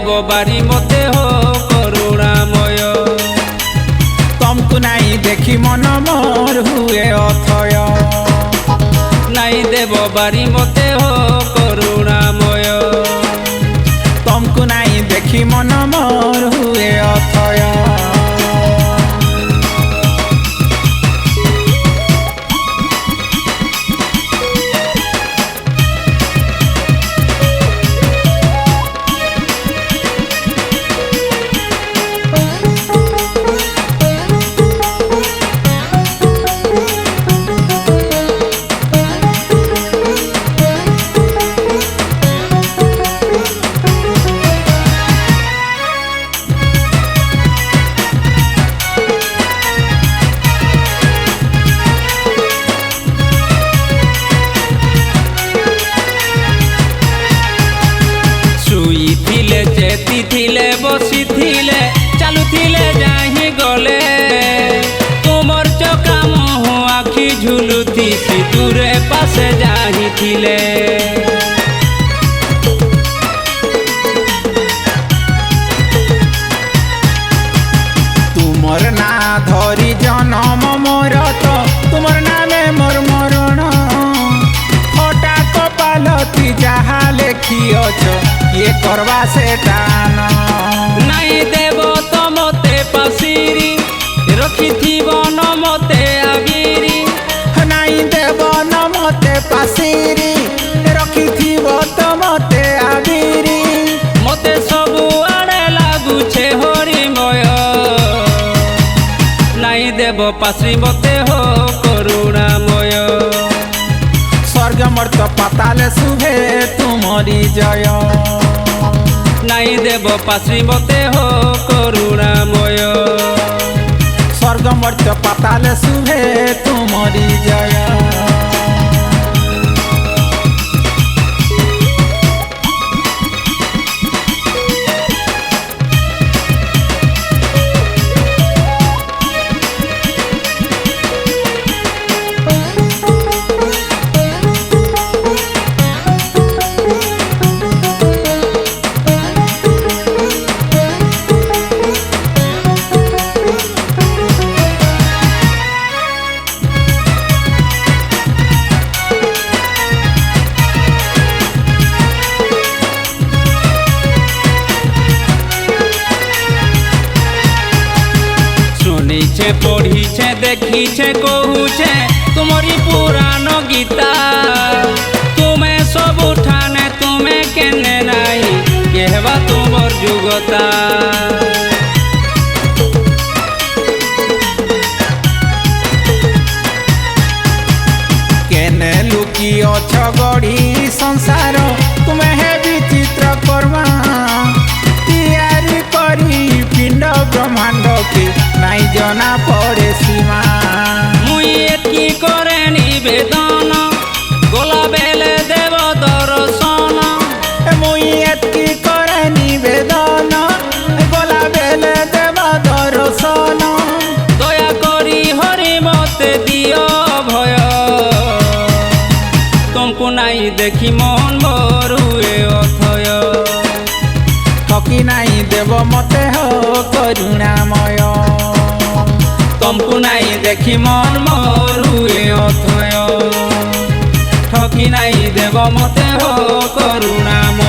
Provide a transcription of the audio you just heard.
बारी मते हो करुणामय। तुमको नहीं देखी मन मोर हुए अथय। नहीं देव बारी मते हो करुणामय। तुमको नहीं देखी मन मोर हुए अथय। चेती थिले बसी थिले चालू थिले जाही गले तुमर चका मुह आखि झुलुती दूरे पासे जाही थिले। तुमर ना धरी जनम मोर तो तुमर नामे मोर मरण। फटा कपालती जहा लेखी अछ ये करवा से टान। नहीं देव तो मते पासिरी रखी न मते आगिरी। नहीं देव न मते पासिरी रखी तो मते आगिरी। मते सबु आड़े लागुछे हरिमय। नहीं देव पासी मते हो करुणामय। स्वर्ग मर्त पाताले शुभे तुमरी जय। नहीं देव पासी मते हो करुणामय। स्वर्ग मर्त पाताले शुभे तुमरी जय। शुनिछे पढ़ीछे देखीछे कहूछे तुमरी पुराण गीता। तुमे सब ठाने तुमे केने नहीं कहवा तुमर जुगता। केने लुकी अछ गढ़ी संसार तुमे हे विचित्र कर्मा। तैयारी करी पिंड ब्रह्मांड के नहीं जना पड़े सीमा। मुई एतकी करे निवेदन गोला बेले देव दर्शन। मुई एतकी करे निवेदन गोला बेले देव दर्शन। दया करी हरि मते दियो भय। तुमको नहीं देखी मन मोर हुए अथय। ठकी नहीं देव मते हो करुणामय। तुमको नहीं देखी मन मोर हुए अथय। ठकी नहीं देव मते हो करुणामय।